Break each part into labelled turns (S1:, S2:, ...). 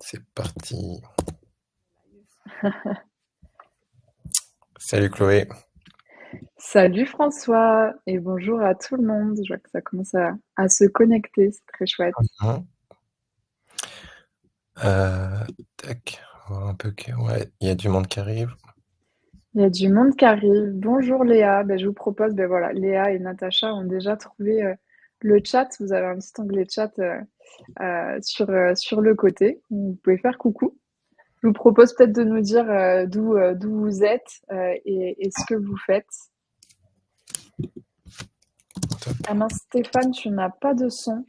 S1: C'est parti. Salut Chloé.
S2: Salut François et bonjour à tout le monde. Je vois que ça commence à se connecter, c'est très chouette.
S1: Mhm. Tac, on va voir un peu ouais, il y a du monde qui arrive.
S2: Il y a du monde qui arrive. Bonjour Léa. Je vous propose, voilà, Léa et Natacha ont déjà trouvé le chat. Vous avez un petit onglet chat sur le côté. Vous pouvez faire coucou. Je vous propose peut-être de nous dire d'où vous êtes et ce que vous faites.
S1: Top.
S2: Ah mince, Stéphane, tu n'as pas de son.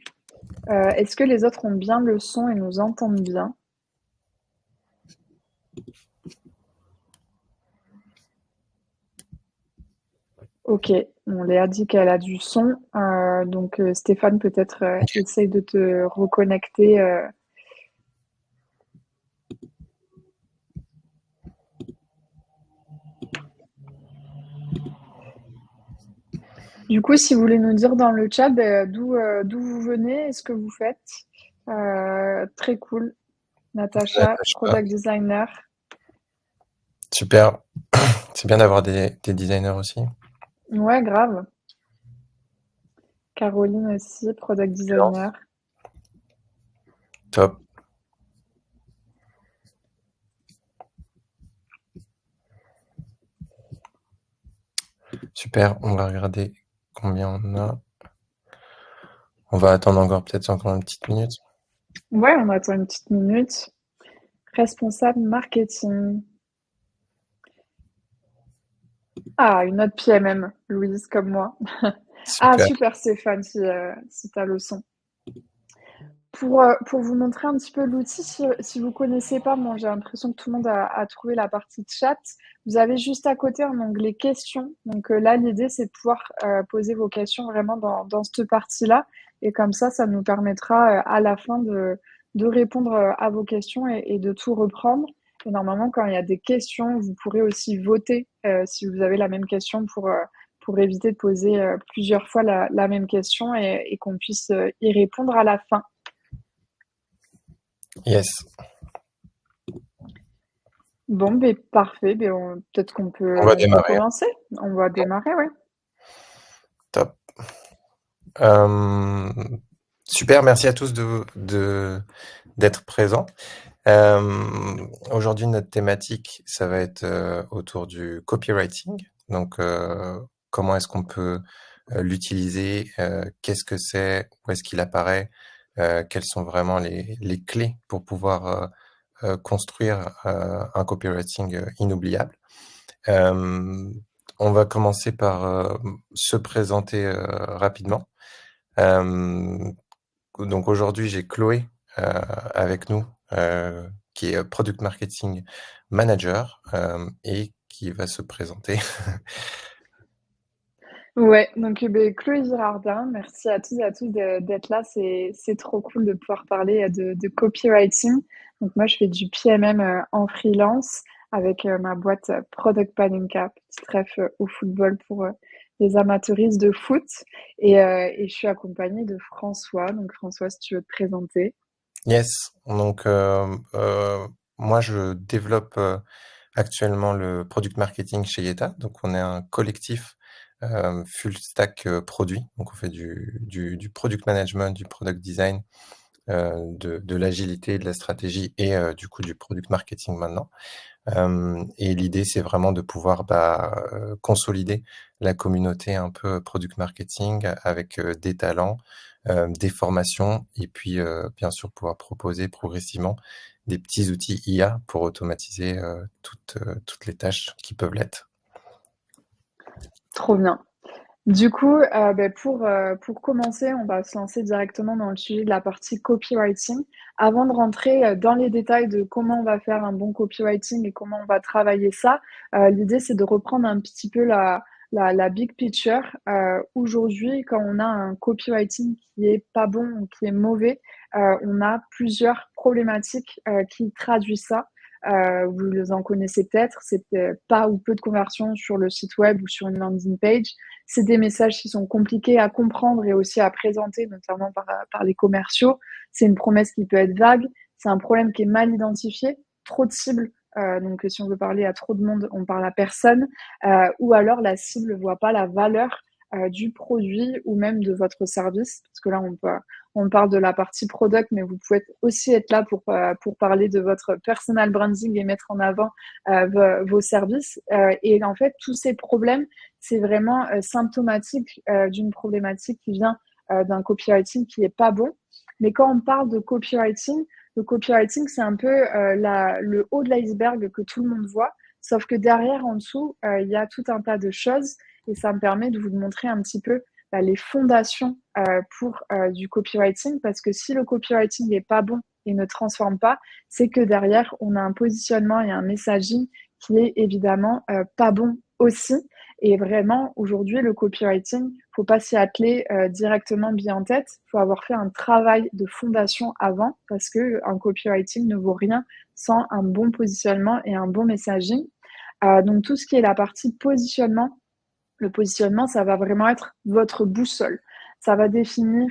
S2: Est-ce que les autres ont bien le son et nous entendent bien? Ok, on Léa dit qu'elle a du son, donc Stéphane peut-être
S1: Ok.
S2: essaye de te reconnecter. Du coup, si vous voulez nous dire dans le chat d'où vous venez et ce que vous faites, très cool. Natacha,
S1: Natacha.
S2: product designer.
S1: Super. C'est bien d'avoir des designers aussi.
S2: Ouais, grave. Caroline aussi, product designer.
S1: Freelance. Top. Super. On va regarder combien on a. On va attendre peut-être encore une petite minute.
S2: Ouais, on attend une petite minute. Responsable marketing. Ah, une autre PMM, Louise, comme moi. Ah,
S1: Super.
S2: super Stéphane, si tu as le son. Pour vous montrer un petit peu l'outil, si vous connaissez pas, moi j'ai l'impression que tout le monde a trouvé la partie de chat. Vous avez juste à côté un onglet questions. Donc là, l'idée c'est de pouvoir poser vos questions vraiment dans cette partie-là. Et comme ça nous permettra à la fin de répondre à vos questions et de tout reprendre. Et normalement, quand il y a des questions, vous pourrez aussi voter si vous avez la même question pour éviter de poser plusieurs fois la même question et qu'on puisse y répondre à la fin.
S1: Yes.
S2: Bon, ben parfait. Peut-être
S1: On va
S2: on peut
S1: démarrer.
S2: commencer. On va démarrer, ouais.
S1: Top. Euh, Super. Merci à tous d'être présents. Aujourd'hui, notre thématique, ça va être autour du copywriting. Donc, comment est-ce qu'on peut l'utiliser, qu'est-ce que c'est, où est-ce qu'il apparaît, quelles sont vraiment les clés pour pouvoir construire un copywriting inoubliable. Euh, on va commencer par se présenter rapidement. Euh, donc aujourd'hui, j'ai Chloé avec nous, qui est Product Marketing Manager et qui va se présenter.
S2: Ouais, donc Chloé Girardin, merci à tous et à tous d'être là. C'est trop cool de pouvoir parler de copywriting. Donc moi, je fais du PMM en freelance avec ma boîte Product Paninka, petit ref au football pour les amateuristes de foot. Et je suis accompagnée de François. Donc François, si tu veux te présenter.
S1: Yes, donc moi je développe actuellement le product marketing chez Yeta. Donc on est un collectif full stack produit. Donc on fait du product management, du product design, de l'agilité, de la stratégie et du coup du product marketing maintenant. Et l'idée, c'est vraiment de pouvoir consolider la communauté un peu product marketing avec des talents, des formations et puis bien sûr pouvoir proposer progressivement des petits outils IA pour automatiser toutes les tâches qui peuvent l'être.
S2: Trop bien. Du coup, pour commencer, on va se lancer directement dans le sujet de la partie copywriting. Avant de rentrer dans les détails de comment on va faire un bon copywriting et comment on va travailler ça, l'idée c'est de reprendre un petit peu la big picture. Aujourd'hui, quand on a un copywriting qui est pas bon ou qui est mauvais, on a plusieurs problématiques qui traduisent ça. Vous en connaissez peut-être, c'est pas ou peu de conversions sur le site web ou sur une landing page. C'est des messages qui sont compliqués à comprendre et aussi à présenter, notamment par les commerciaux. C'est une promesse qui peut être vague. c'est un problème qui est mal identifié, trop de cibles. Donc, si on veut parler à trop de monde, on parle à personne, ou alors la cible ne voit pas la valeur du produit ou même de votre service, parce que là, on parle de la partie product, mais vous pouvez aussi être là pour parler de votre personal branding et mettre en avant vos services. Et en fait, tous ces problèmes, c'est vraiment symptomatique d'une problématique qui vient d'un copywriting qui n'est pas bon. Mais quand on parle de copywriting, le copywriting, c'est un peu le haut de l'iceberg que tout le monde voit, sauf que derrière, en dessous, il y a tout un tas de choses et ça me permet de vous montrer un petit peu les fondations pour du copywriting, parce que si le copywriting n'est pas bon et ne transforme pas, c'est que derrière, on a un positionnement et un messaging qui est évidemment pas bon aussi. Et vraiment, aujourd'hui, le copywriting, faut pas s'y atteler directement bien en tête. Faut avoir fait un travail de fondation avant, parce que un copywriting ne vaut rien sans un bon positionnement et un bon messaging. Donc, tout ce qui est la partie positionnement, le positionnement, ça va vraiment être votre boussole. Ça va définir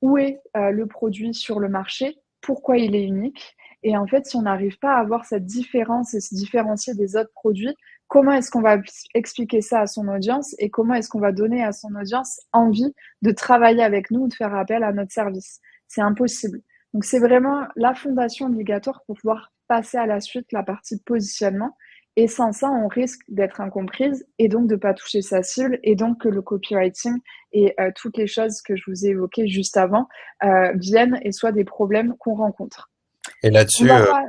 S2: où est le produit sur le marché, pourquoi il est unique. Et en fait, si on n'arrive pas à avoir cette différence et se différencier des autres produits, comment est-ce qu'on va expliquer ça à son audience et comment est-ce qu'on va donner à son audience envie de travailler avec nous ou de faire appel à notre service? C'est impossible. Donc, c'est vraiment la fondation obligatoire pour pouvoir passer à la suite la partie positionnement. Et sans ça, on risque d'être incomprise et donc de ne pas toucher sa cible et donc que le copywriting et toutes les choses que je vous ai évoquées juste avant viennent et soient des problèmes qu'on rencontre.
S1: Et
S2: On
S1: là-dessus,
S2: va pas...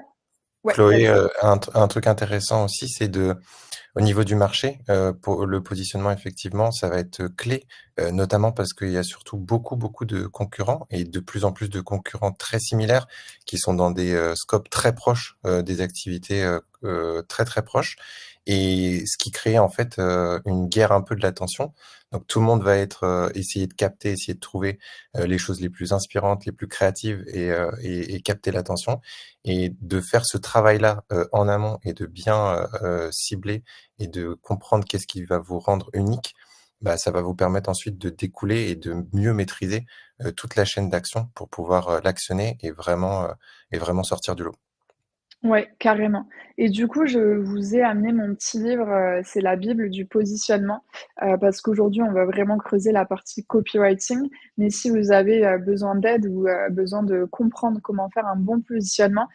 S2: Ouais,
S1: Chloé,
S2: vas-y.
S1: un truc intéressant aussi, c'est au niveau du marché, pour le positionnement, effectivement, ça va être clé, notamment parce qu'il y a surtout beaucoup, beaucoup de concurrents et de plus en plus de concurrents très similaires qui sont dans des scopes très proches, des activités très, très proches. Et ce qui crée en fait une guerre un peu de l'attention. Donc tout le monde va être essayer de capter, essayer de trouver les choses les plus inspirantes, les plus créatives et capter l'attention. Et de faire ce travail-là en amont et de bien cibler et de comprendre qu'est-ce qui va vous rendre unique, bah, ça va vous permettre ensuite de découler et de mieux maîtriser toute la chaîne d'action pour pouvoir l'actionner et vraiment sortir du lot.
S2: Ouais, carrément. Et du coup, je vous ai amené mon petit livre, c'est la Bible du positionnement, parce qu'aujourd'hui, on va vraiment creuser la partie copywriting. Mais si vous avez besoin d'aide ou besoin de comprendre comment faire un bon positionnement,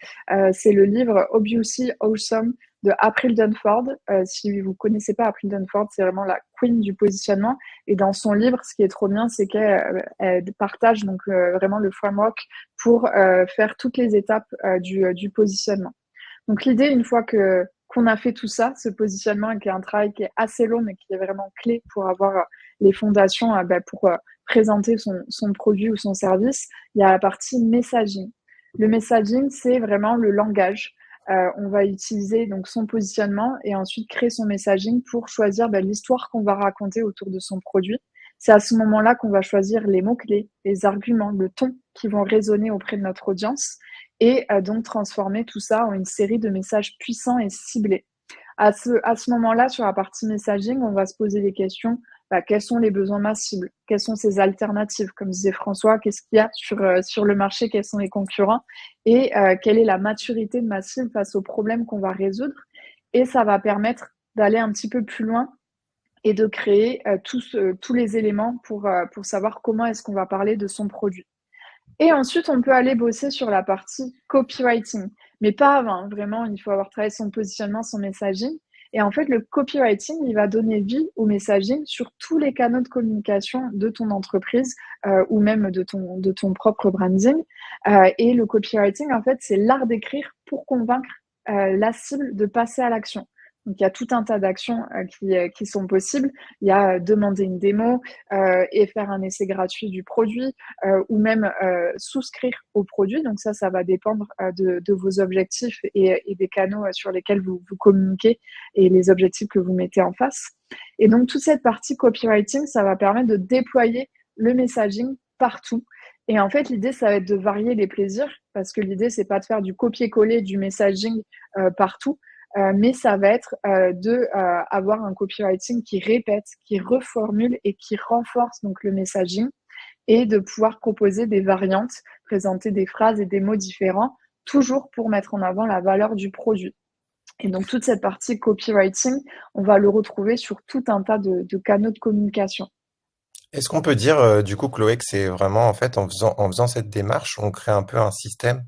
S2: c'est le livre Obviously Awesome de April Dunford. Si vous connaissez pas April Dunford, c'est vraiment la queen du positionnement. Et dans son livre, ce qui est trop bien, c'est qu'elle partage donc vraiment le framework pour faire toutes les étapes du positionnement. Donc l'idée, une fois qu'on a fait tout ça, ce positionnement, qui est un travail qui est assez long, mais qui est vraiment clé pour avoir les fondations pour présenter son produit ou son service, il y a la partie messaging. Le messaging, c'est vraiment le langage. On va utiliser donc son positionnement et ensuite créer son messaging pour choisir l'histoire qu'on va raconter autour de son produit. C'est à ce moment-là qu'on va choisir les mots-clés, les arguments, le ton qui vont résonner auprès de notre audience et donc transformer tout ça en une série de messages puissants et ciblés. À ce moment-là, sur la partie messaging, on va se poser des questions. Quels sont les besoins de ma cible? Quelles sont ses alternatives? Comme disait François, qu'est-ce qu'il y a sur le marché? Quels sont les concurrents? Et quelle est la maturité de ma cible face aux problèmes qu'on va résoudre? Et ça va permettre d'aller un petit peu plus loin et de créer tous les éléments pour savoir comment est-ce qu'on va parler de son produit. Et ensuite, on peut aller bosser sur la partie copywriting, mais pas avant. Vraiment, il faut avoir travaillé son positionnement, son messaging. Et en fait, le copywriting, il va donner vie au messaging sur tous les canaux de communication de ton entreprise ou même de ton propre branding. Et le copywriting, en fait, c'est l'art d'écrire pour convaincre la cible de passer à l'action. Donc, il y a tout un tas d'actions qui sont possibles. Il y a demander une démo et faire un essai gratuit du produit ou même souscrire au produit. Donc ça va dépendre de vos objectifs et des canaux sur lesquels vous communiquez et les objectifs que vous mettez en face. Et donc, toute cette partie copywriting, ça va permettre de déployer le messaging partout. Et en fait, l'idée, ça va être de varier les plaisirs parce que l'idée, c'est pas de faire du copier-coller du messaging partout, mais ça va être avoir un copywriting qui répète, qui reformule et qui renforce donc le messaging et de pouvoir proposer des variantes, présenter des phrases et des mots différents toujours pour mettre en avant la valeur du produit. Et donc toute cette partie copywriting, on va le retrouver sur tout un tas de canaux de communication.
S1: Est-ce qu'on peut dire, du coup, Chloé, que c'est vraiment, en fait, en faisant cette démarche, on crée un peu un système,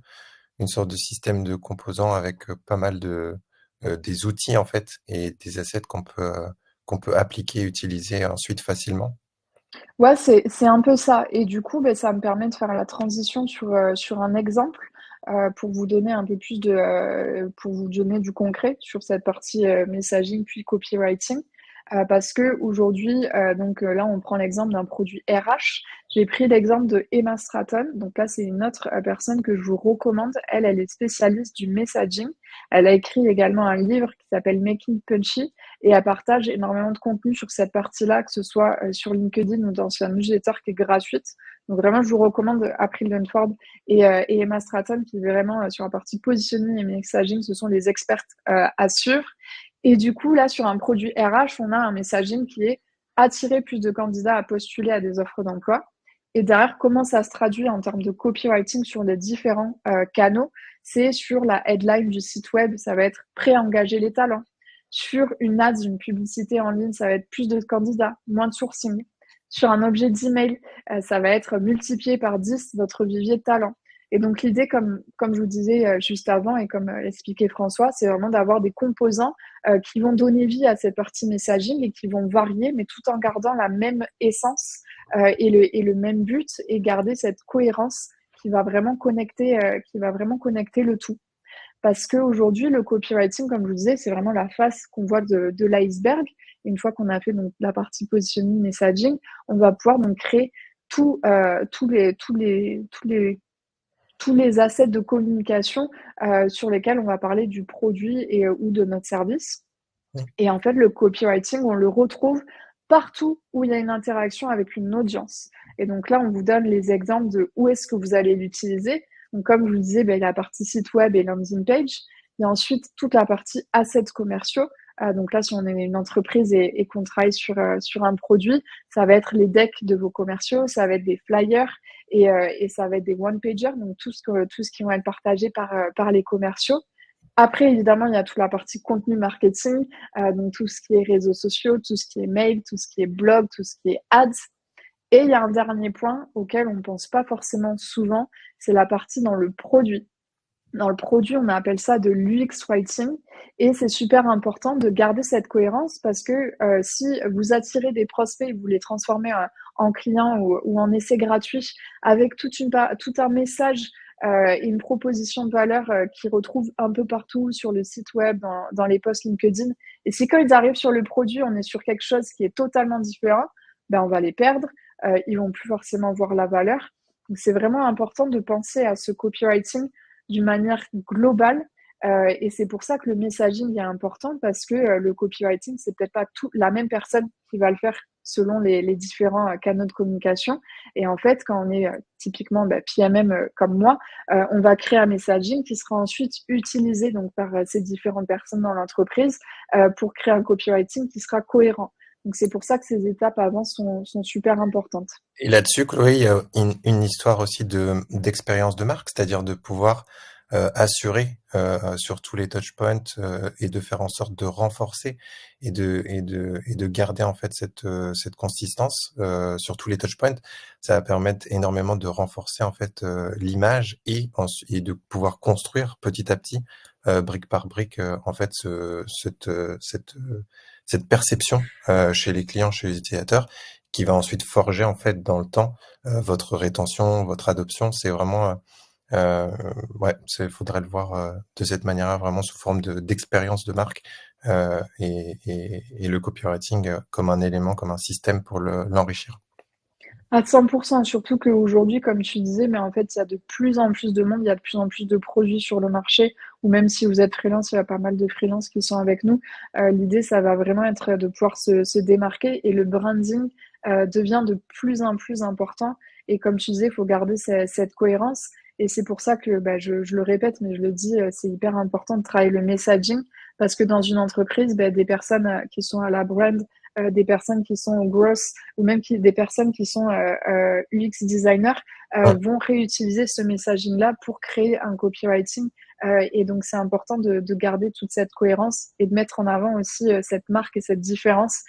S1: une sorte de système de composants avec pas mal des outils, en fait, et des assets qu'on peut appliquer et utiliser ensuite facilement?
S2: Ouais, c'est un peu ça et du coup, beh, ça me permet de faire la transition sur un exemple, pour vous donner un peu plus pour vous donner du concret sur cette partie, messaging puis copywriting. Parce qu'aujourd'hui, donc, là, on prend l'exemple d'un produit RH. J'ai pris l'exemple de Emma Stratton. Donc là, c'est une autre, personne que je vous recommande. Elle, elle est spécialiste du messaging. Elle a écrit également un livre qui s'appelle Making Punchy et elle partage énormément de contenu sur cette partie-là, que ce soit sur LinkedIn ou dans sa newsletter qui est gratuite. Donc vraiment, je vous recommande April Dunford et Emma Stratton qui est vraiment sur la partie positioning et messaging, ce sont les expertes à suivre. Et du coup, là, sur un produit RH, on a un messaging qui est attirer plus de candidats à postuler à des offres d'emploi. Et derrière, comment ça se traduit en termes de copywriting sur les différents canaux? C'est sur la headline du site web, ça va être pré-engager les talents. Sur une ads, une publicité en ligne, ça va être plus de candidats, moins de sourcing. Sur un objet d'email, ça va être multiplié par 10 votre vivier de talents. Et donc l'idée, comme je vous disais juste avant et comme l'expliquait François, c'est vraiment d'avoir des composants qui vont donner vie à cette partie messaging et qui vont varier, mais tout en gardant la même essence et le même but et garder cette cohérence qui va vraiment connecter le tout. Parce qu'aujourd'hui, le copywriting, comme je vous disais, c'est vraiment la face qu'on voit de l'iceberg. Une fois qu'on a fait donc la partie positioning, messaging, on va pouvoir donc créer tous les assets de communication sur lesquels on va parler du produit ou de notre service.
S1: Mmh.
S2: Et en fait, le copywriting, on le retrouve partout où il y a une interaction avec une audience. Et donc là, on vous donne les exemples de où est-ce que vous allez l'utiliser. Donc comme je vous disais, ben, la partie site web et landing page. Il y a ensuite toute la partie assets commerciaux. Donc là, si on est une entreprise et qu'on travaille sur un produit, ça va être les decks de vos commerciaux, ça va être des flyers et ça va être des one-pagers, donc tout ce qui vont être partagé par les commerciaux. Après, évidemment, il y a toute la partie contenu marketing, donc tout ce qui est réseaux sociaux, tout ce qui est mail, tout ce qui est blog, tout ce qui est ads. Et il y a un dernier point auquel on ne pense pas forcément souvent, c'est la partie dans le produit. Dans le produit, on appelle ça de l'UX writing et c'est super important de garder cette cohérence parce que si vous attirez des prospects et vous les transformez en clients ou en essais gratuits avec tout un message et une proposition de valeur qu'ils retrouvent un peu partout sur le site web, dans les posts LinkedIn, et si quand ils arrivent sur le produit, on est sur quelque chose qui est totalement différent, ben on va les perdre, ils vont plus forcément voir la valeur. Donc c'est vraiment important de penser à ce copywriting d'une manière globale. Et c'est pour ça que le messaging est important parce que le copywriting, c'est peut-être pas la même personne qui va le faire selon les différents canaux de communication. Et en fait, quand on est typiquement PMM comme moi, on va créer un messaging qui sera ensuite utilisé donc par ces différentes personnes dans l'entreprise pour créer un copywriting qui sera cohérent. Donc c'est pour ça que ces étapes avant sont super importantes.
S1: Et là-dessus, Chloé, il y a une histoire aussi d'expérience de marque, c'est-à-dire de pouvoir assurer sur tous les touchpoints et de faire en sorte de renforcer et de garder en fait cette consistance sur tous les touchpoints. Ça va permettre énormément de renforcer en fait l'image et de pouvoir construire petit à petit, brique par brique, en fait cette perception chez les clients, chez les utilisateurs, qui va ensuite forger en fait dans le temps votre rétention, votre adoption. C'est vraiment ouais, faudrait le voir de cette manière-là, vraiment sous forme d'expérience de marque et le copywriting comme un élément, comme un système pour l'enrichir.
S2: À 100%, surtout qu'aujourd'hui, comme tu disais, mais en fait, il y a de plus en plus de monde, il y a de plus en plus de produits sur le marché, ou même si vous êtes freelance, il y a pas mal de freelances qui sont avec nous. L'idée, ça va vraiment être de pouvoir se démarquer et le branding devient de plus en plus important. Et comme tu disais, il faut garder cette cohérence. Et c'est pour ça que je le répète, mais je le dis, c'est hyper important de travailler le messaging parce que dans une entreprise, des personnes qui sont à la brand des personnes qui sont growth ou même des personnes qui sont UX designers
S1: Mmh.
S2: vont réutiliser ce messaging-là pour créer un copywriting. Et donc, c'est important de garder toute cette cohérence et de mettre en avant aussi cette marque et cette différence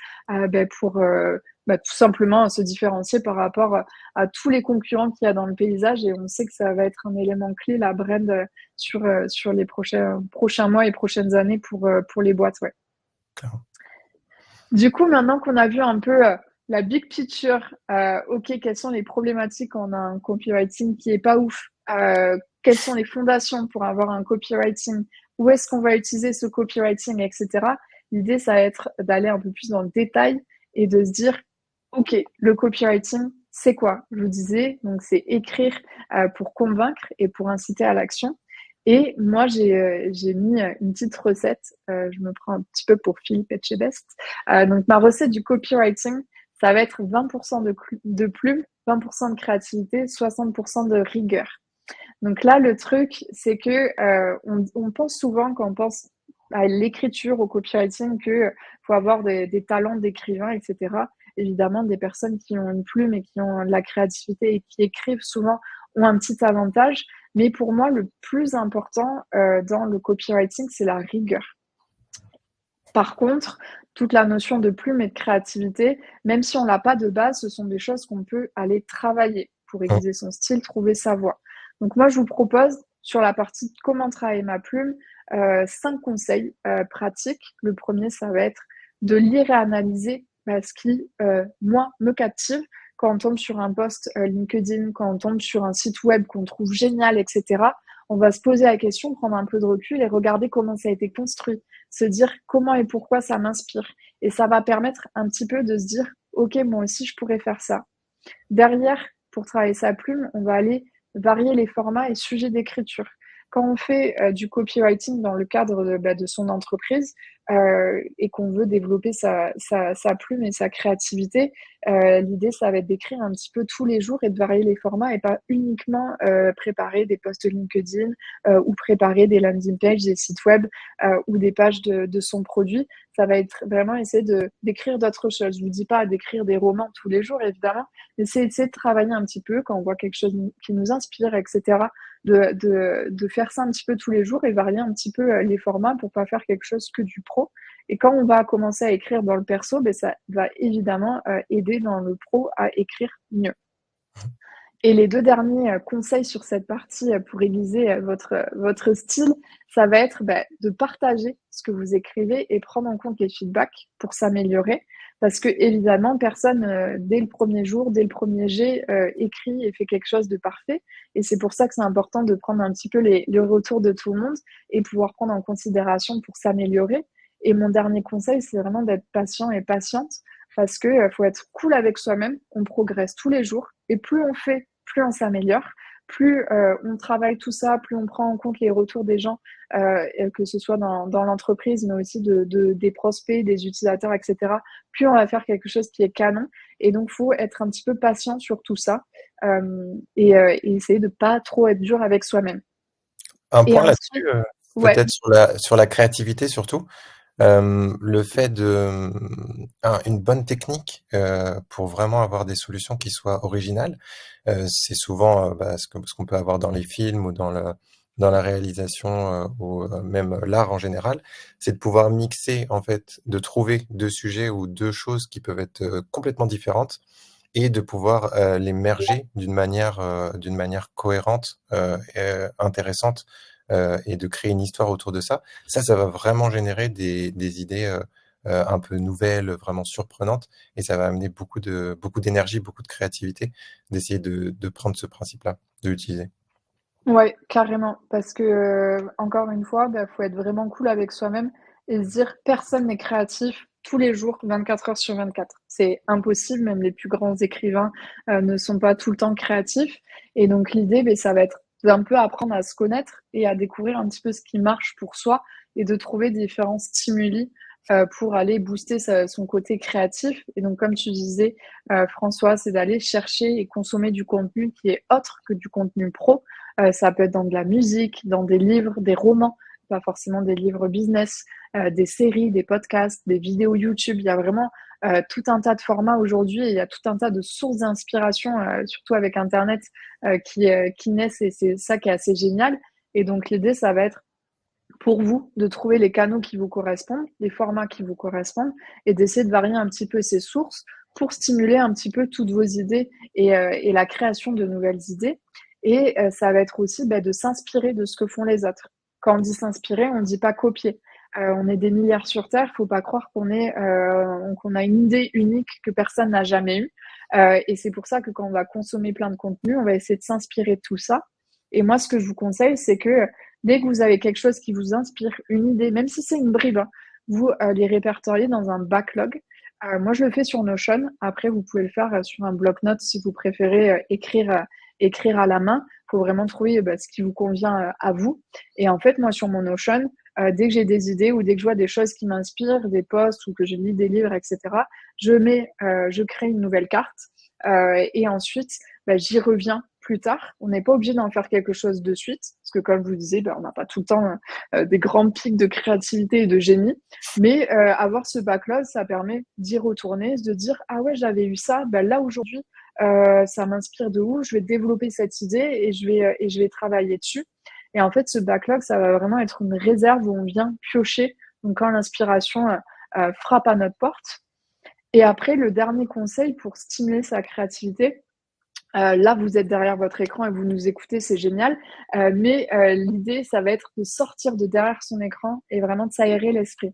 S2: pour tout simplement se différencier par rapport à tous les concurrents qu'il y a dans le paysage. Et on sait que ça va être un élément clé, la brand, sur les prochains mois et prochaines années pour les boîtes. Ouais.
S1: Clairement.
S2: Du coup, maintenant qu'on a vu un peu la big picture, ok, quelles sont les problématiques quand on a un copywriting qui est pas ouf, quelles sont les fondations pour avoir un copywriting, où est-ce qu'on va utiliser ce copywriting, etc. L'idée, ça va être d'aller un peu plus dans le détail et de se dire, ok, le copywriting, c'est quoi? Je vous disais, donc c'est écrire pour convaincre et pour inciter à l'action. Et moi, j'ai mis une petite recette. Je me prends un petit peu pour Philippe Etchebest. Donc, ma recette du copywriting, ça va être 20% de plume, 20% de créativité, 60% de rigueur. Donc là, le truc, c'est que on pense souvent, quand on pense à l'écriture, au copywriting, qu'il faut avoir des talents d'écrivain, etc. Évidemment, des personnes qui ont une plume et qui ont de la créativité et qui écrivent souvent ont un petit avantage. Mais pour moi, le plus important dans le copywriting, c'est la rigueur. Par contre, toute la notion de plume et de créativité, même si on l'a pas de base, ce sont des choses qu'on peut aller travailler pour
S1: Mmh.
S2: aiguiser son style, trouver sa voie. Donc moi, je vous propose sur la partie comment travailler ma plume, 5 conseils pratiques. Le premier, ça va être de lire et analyser ce qui, moi, me captive. Quand on tombe sur un post LinkedIn, quand on tombe sur un site web qu'on trouve génial, etc., on va se poser la question, prendre un peu de recul et regarder comment ça a été construit, se dire comment et pourquoi ça m'inspire. Et ça va permettre un petit peu de se dire, ok, moi aussi, je pourrais faire ça. Derrière, pour travailler sa plume, on va aller varier les formats et sujets d'écriture. Quand on fait du copywriting dans le cadre de son entreprise et qu'on veut développer sa plume et sa créativité, l'idée, ça va être d'écrire un petit peu tous les jours et de varier les formats et pas uniquement préparer des posts LinkedIn ou préparer des landing pages, des sites web ou des pages de son produit. Ça va être vraiment essayer d'écrire d'autres choses. Je ne vous dis pas d'écrire des romans tous les jours, évidemment, mais c'est essayer de travailler un petit peu quand on voit quelque chose qui nous inspire, etc., de faire ça un petit peu tous les jours et varier un petit peu les formats pour pas faire quelque chose que du pro. Et quand on va commencer à écrire dans le perso, ça va évidemment aider dans le pro à écrire mieux. Et les 2 derniers conseils sur cette partie pour aiguiser votre style, ça va être de partager ce que vous écrivez et prendre en compte les feedbacks pour s'améliorer. Parce que évidemment, personne, dès le premier jour, dès le premier jet, écrit et fait quelque chose de parfait. Et c'est pour ça que c'est important de prendre un petit peu les retours de tout le monde et pouvoir prendre en considération pour s'améliorer. Et mon dernier conseil, c'est vraiment d'être patient et patiente parce que faut être cool avec soi-même. On progresse tous les jours et plus on fait, plus on s'améliore, plus on travaille tout ça, plus on prend en compte les retours des gens, que ce soit dans l'entreprise, mais aussi des prospects, des utilisateurs, etc., plus on va faire quelque chose qui est canon. Et donc, il faut être un petit peu patient sur tout ça et essayer de pas trop être dur avec soi-même.
S1: Un
S2: Et
S1: point
S2: ensuite,
S1: là-dessus,
S2: ouais,
S1: peut-être sur la créativité surtout. Le fait une bonne technique pour vraiment avoir des solutions qui soient originales, c'est souvent ce qu'on peut avoir dans les films ou dans la réalisation ou même l'art en général, c'est de pouvoir mixer en fait, de trouver 2 sujets ou 2 choses qui peuvent être complètement différentes et de pouvoir les merger d'une manière cohérente et intéressante et de créer une histoire autour de ça. Ça va vraiment générer des idées un peu nouvelles, vraiment surprenantes, et ça va amener beaucoup d'énergie, beaucoup de créativité, d'essayer de prendre ce principe-là, de l'utiliser.
S2: ouais, carrément. Parce que, encore une fois, faut être vraiment cool avec soi-même et se dire: «Personne n'est créatif tous les jours, 24 heures sur 24». C'est impossible, même les plus grands écrivains, ne sont pas tout le temps créatifs et donc l'idée, ça va être d'un peu apprendre à se connaître et à découvrir un petit peu ce qui marche pour soi et de trouver différents stimuli, pour aller booster son côté créatif et donc comme tu disais, François, c'est d'aller chercher et consommer du contenu qui est autre que du contenu pro. Ça peut être dans de la musique, dans des livres, des romans, pas forcément des livres business, des séries, des podcasts, des vidéos YouTube. Il y a vraiment tout un tas de formats aujourd'hui et il y a tout un tas de sources d'inspiration, surtout avec Internet, qui naissent et c'est ça qui est assez génial. Et donc l'idée, ça va être pour vous de trouver les canaux qui vous correspondent, les formats qui vous correspondent et d'essayer de varier un petit peu ces sources pour stimuler un petit peu toutes vos idées et la création de nouvelles idées. Et ça va être aussi de s'inspirer de ce que font les autres. Quand on dit s'inspirer, on ne dit pas copier. On est des milliards sur Terre, faut pas croire qu'on a une idée unique que personne n'a jamais eue. Et c'est pour ça que quand on va consommer plein de contenu, on va essayer de s'inspirer de tout ça. Et moi, ce que je vous conseille, c'est que dès que vous avez quelque chose qui vous inspire, une idée, même si c'est une bribe, hein, vous les répertoriez dans un backlog. Moi, je le fais sur Notion. Après, vous pouvez le faire sur un bloc-notes si vous préférez écrire à la main. Il faut vraiment trouver ce qui vous convient à vous. Et en fait, moi, sur mon Notion, dès que j'ai des idées ou dès que je vois des choses qui m'inspirent, des posts ou que je lis des livres, etc., je crée une nouvelle carte. Et ensuite, j'y reviens plus tard. On n'est pas obligé d'en faire quelque chose de suite, parce que comme je vous disais, on n'a pas tout le temps des grands pics de créativité et de génie. Mais avoir ce backlog, ça permet d'y retourner, de dire ah ouais, j'avais eu ça, là aujourd'hui, ça m'inspire de ouf, je vais développer cette idée et je vais travailler dessus. Et en fait, ce backlog, ça va vraiment être une réserve où on vient piocher. Donc quand l'inspiration frappe à notre porte. Et après, le dernier conseil pour stimuler sa créativité, là, vous êtes derrière votre écran et vous nous écoutez, c'est génial. Mais l'idée, ça va être de sortir de derrière son écran et vraiment de s'aérer l'esprit.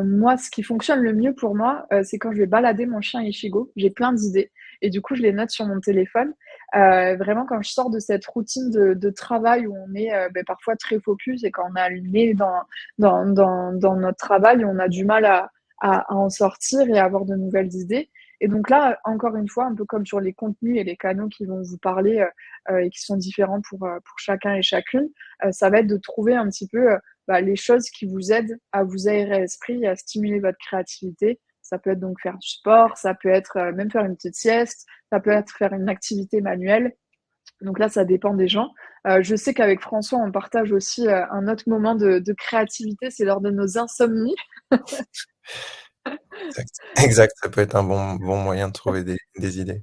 S2: Moi, ce qui fonctionne le mieux pour moi, c'est quand je vais balader mon chien Ichigo. J'ai plein d'idées et du coup, je les note sur mon téléphone. Vraiment, quand je sors de cette routine de travail où on est parfois très focus et quand on a le nez dans notre travail, on a du mal à en sortir et à avoir de nouvelles idées. Et donc là, encore une fois, un peu comme sur les contenus et les canaux qui vont vous parler et qui sont différents pour chacun et chacune, ça va être de trouver un petit peu les choses qui vous aident à vous aérer l'esprit et à stimuler votre créativité. Ça peut être donc faire du sport, ça peut être même faire une petite sieste, ça peut être faire une activité manuelle. Donc là, ça dépend des gens. Je sais qu'avec François, on partage aussi un autre moment de créativité, c'est lors de nos insomnies.
S1: Exact. Exact, ça peut être un bon moyen de trouver des idées.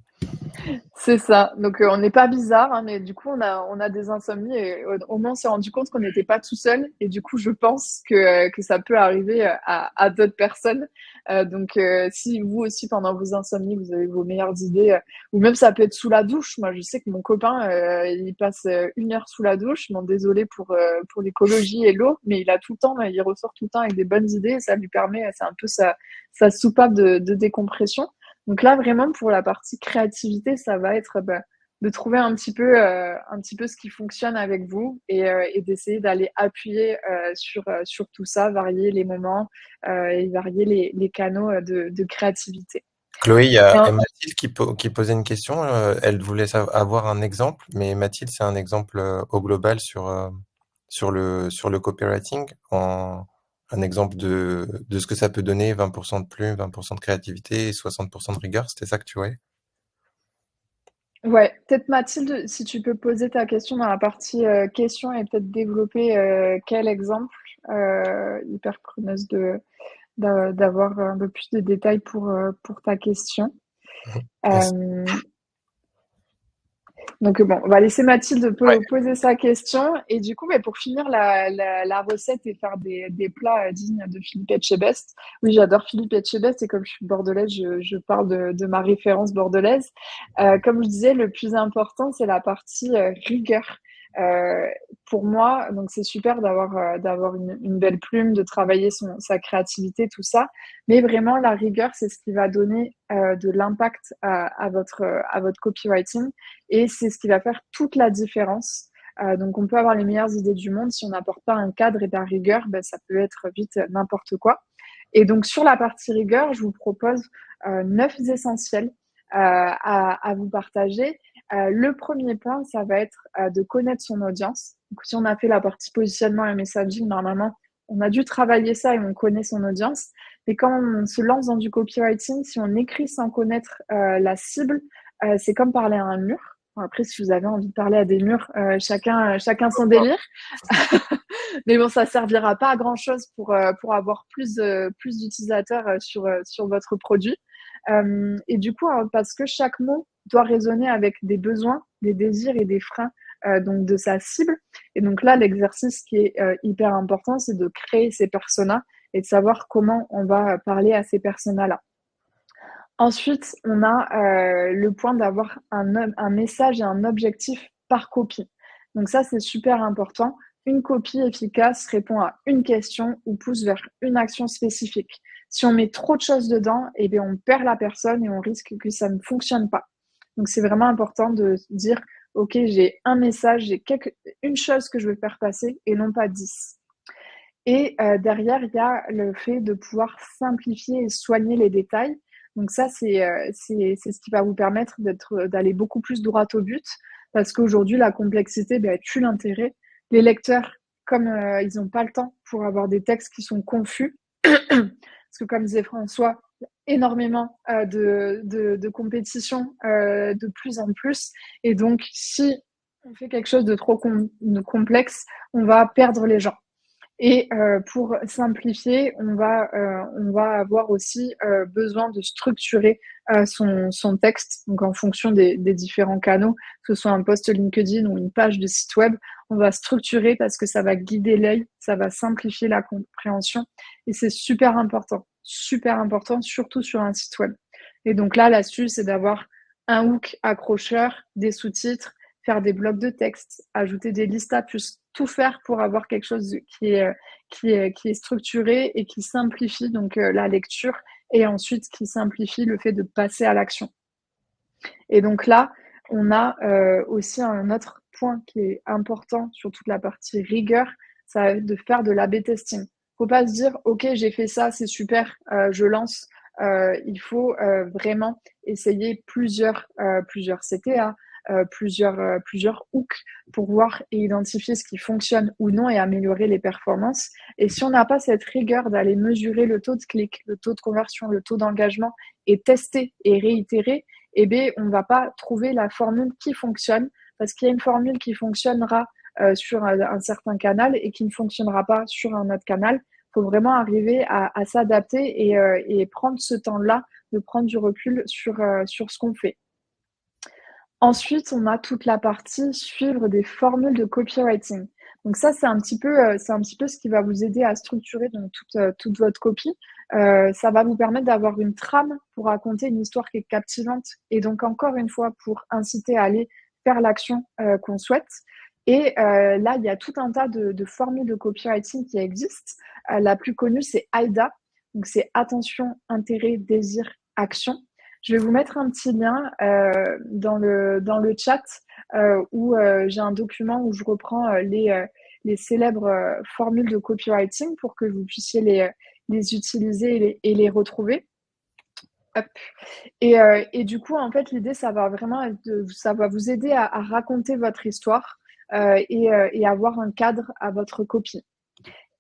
S2: C'est ça. Donc, on n'est pas bizarre, hein, mais du coup, on a des insomnies et au moins on s'est rendu compte qu'on n'était pas tout seul. Et du coup, je pense que ça peut arriver à d'autres personnes. Donc, si vous aussi, pendant vos insomnies, vous avez vos meilleures idées, ou même ça peut être sous la douche. Moi, je sais que mon copain, il passe 1 heure sous la douche. Bon, désolé pour l'écologie et l'eau, mais il a tout le temps, il ressort tout le temps avec des bonnes idées. Et ça lui permet, c'est un peu sa soupape de décompression. Donc là, vraiment, pour la partie créativité, ça va être de trouver un petit peu ce qui fonctionne avec vous et d'essayer d'aller appuyer sur tout ça, varier les moments et varier les canaux de créativité.
S1: Chloé, il y a
S2: Alors,
S1: Mathilde qui posait une question. Elle voulait avoir un exemple, mais Mathilde, c'est un exemple au global sur le copywriting, un exemple de ce que ça peut donner, 20% de plume, 20% de créativité et 60% de rigueur. C'était ça que tu voyais?
S2: ouais, peut-être Mathilde, si tu peux poser ta question dans la partie questions et peut-être développer quel exemple, hyper preneuse d'avoir un peu plus de détails pour ta question.
S1: Merci.
S2: Euh, Donc bon, on va laisser Mathilde
S1: Ouais.
S2: poser sa question. Et du coup, pour finir la recette et faire des plats dignes de Philippe Etchebest. Oui, j'adore Philippe Etchebest et comme je suis bordelaise, je parle de ma référence bordelaise. Comme je disais, le plus important, c'est la partie rigueur. Euh, pour moi, donc c'est super d'avoir une belle plume, de travailler sa créativité, tout ça. Mais vraiment, la rigueur, c'est ce qui va donner de l'impact à votre copywriting. Et c'est ce qui va faire toute la différence. Donc, on peut avoir les meilleures idées du monde. Si on n'apporte pas un cadre et de la rigueur, ça peut être vite n'importe quoi. Et donc, sur la partie rigueur, je vous propose 9 essentiels à vous partager. Le premier point, ça va être de connaître son audience. Donc, si on a fait la partie positionnement et messaging, normalement, on a dû travailler ça et on connaît son audience. Mais quand on se lance dans du copywriting, si on écrit sans connaître la cible, c'est comme parler à un mur. Après, si vous avez envie de parler à des murs, chacun son délire. Mais bon, ça servira pas à grand chose pour avoir plus d'utilisateurs sur votre produit. Et du coup, parce que chaque mot doit résonner avec des besoins, des désirs et des freins donc de sa cible. Et donc là, l'exercice qui est hyper important, c'est de créer ces personas et de savoir comment on va parler à ces personas-là. Ensuite, on a le point d'avoir un message et un objectif par copie. Donc ça, c'est super important. Une copie efficace répond à une question ou pousse vers une action spécifique. Si on met trop de choses dedans, eh bien, on perd la personne et on risque que ça ne fonctionne pas. Donc c'est vraiment important de dire, OK, j'ai un message, une chose que je veux faire passer et non pas 10. Et derrière, il y a le fait de pouvoir simplifier et soigner les détails. Donc ça, c'est ce qui va vous permettre d'aller beaucoup plus droit au but, parce qu'aujourd'hui, la complexité, ben, tue l'intérêt. Les lecteurs, comme ils n'ont pas le temps pour avoir des textes qui sont confus, parce que comme disait François, énormément de compétition de plus en plus. Et donc, si on fait quelque chose de trop de complexe, on va perdre les gens. Et pour simplifier, on va avoir aussi besoin de structurer son texte. Donc en fonction des différents canaux, que ce soit un post LinkedIn ou une page de site web, on va structurer parce que ça va guider l'œil, ça va simplifier la compréhension. Et c'est super important, surtout sur un site web. Et donc là, l'astuce, c'est d'avoir un hook accrocheur, des sous-titres, faire des blocs de texte, ajouter des listes à puces, tout faire pour avoir quelque chose qui est structuré et qui simplifie donc la lecture et ensuite qui simplifie le fait de passer à l'action. Et donc là, on a aussi un autre point qui est important sur toute la partie rigueur, ça va être de faire de l'A/B testing. Faut pas se dire, ok, j'ai fait ça, c'est super, je lance. Il faut vraiment essayer plusieurs CTA, plusieurs hooks pour voir et identifier ce qui fonctionne ou non et améliorer les performances. Et si on n'a pas cette rigueur d'aller mesurer le taux de clic, le taux de conversion, le taux d'engagement et tester et réitérer, eh bien, on ne va pas trouver la formule qui fonctionne parce qu'il y a une formule qui fonctionnera sur un certain canal et qui ne fonctionnera pas sur un autre canal. Il faut vraiment arriver à s'adapter et prendre ce temps-là, de prendre du recul sur ce qu'on fait. Ensuite, on a toute la partie suivre des formules de copywriting. Donc ça, c'est un petit peu ce qui va vous aider à structurer donc toute votre copie. Ça va vous permettre d'avoir une trame pour raconter une histoire qui est captivante et donc encore une fois pour inciter à aller faire l'action qu'on souhaite. Et là, il y a tout un tas de formules de copywriting qui existent. La plus connue, c'est AIDA. Donc c'est attention, intérêt, désir, action. Je vais vous mettre un petit lien dans le chat où j'ai un document où je reprends les célèbres formules de copywriting pour que vous puissiez les utiliser et les retrouver. Hop. Et du coup, en fait, l'idée, ça va vraiment ça va vous aider à raconter votre histoire et avoir un cadre à votre copie.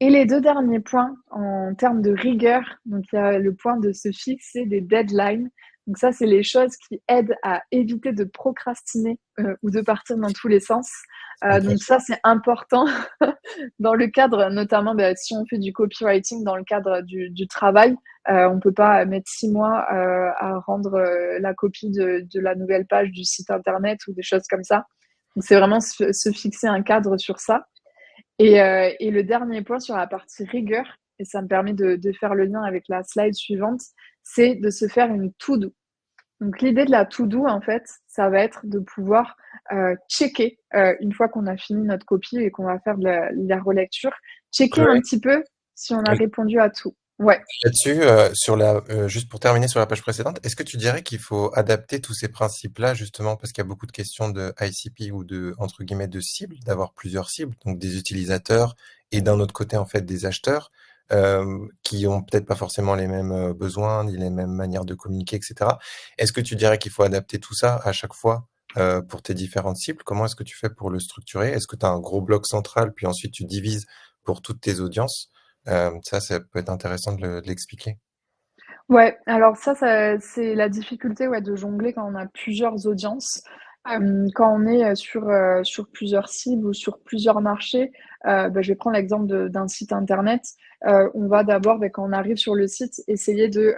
S2: Et les deux derniers points en termes de rigueur, donc il y a le point de se fixer des deadlines. Donc ça, c'est les choses qui aident à éviter de procrastiner ou de partir dans tous les sens. Donc ça, c'est important dans le cadre, notamment si on fait du copywriting dans le cadre du travail. On peut pas mettre 6 mois à rendre la copie de la nouvelle page du site internet ou des choses comme ça. Donc c'est vraiment se fixer un cadre sur ça. Et le dernier point sur la partie rigueur, et ça me permet de faire le lien avec la slide suivante, c'est de se faire une to-do. Donc l'idée de la to-do, en fait, ça va être de pouvoir checker, une fois qu'on a fini notre copie et qu'on va faire de la relecture, checker un petit peu si on a répondu à tout. Ouais.
S1: Là-dessus, juste pour terminer sur la page précédente, est-ce que tu dirais qu'il faut adapter tous ces principes-là justement parce qu'il y a beaucoup de questions de ICP ou de entre guillemets de cibles, d'avoir plusieurs cibles, donc des utilisateurs et d'un autre côté en fait des acheteurs qui ont peut-être pas forcément les mêmes besoins ni les mêmes manières de communiquer, etc. Est-ce que tu dirais qu'il faut adapter tout ça à chaque fois pour tes différentes cibles? Comment est-ce que tu fais pour le structurer? Est-ce que tu as un gros bloc central puis ensuite tu divises pour toutes tes audiences? Ça peut être intéressant de l'expliquer.
S2: Ouais, alors ça c'est la difficulté, ouais, de jongler quand on a plusieurs audiences. Quand on est, sur plusieurs cibles ou sur plusieurs marchés, je vais prendre l'exemple d'un site internet. On va d'abord, quand on arrive sur le site, essayer de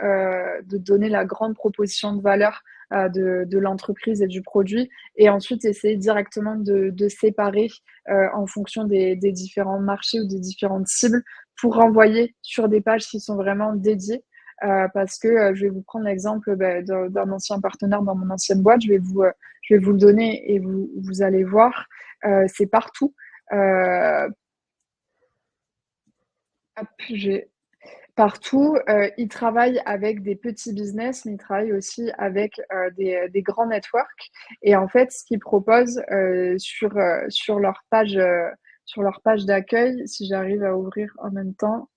S2: donner la grande proposition de valeur, de l'entreprise et du produit et ensuite essayer directement de séparer, en fonction des différents marchés ou des différentes cibles pour renvoyer sur des pages qui sont vraiment dédiées. Parce que, je vais vous prendre l'exemple, d'un ancien partenaire dans mon ancienne boîte. Je vais vous le donner et vous allez voir, c'est partout. Hop, partout, ils travaillent avec des petits business, mais ils travaillent aussi avec des grands networks. Et en fait, ce qu'ils proposent sur leur page d'accueil, si j'arrive à ouvrir en même temps,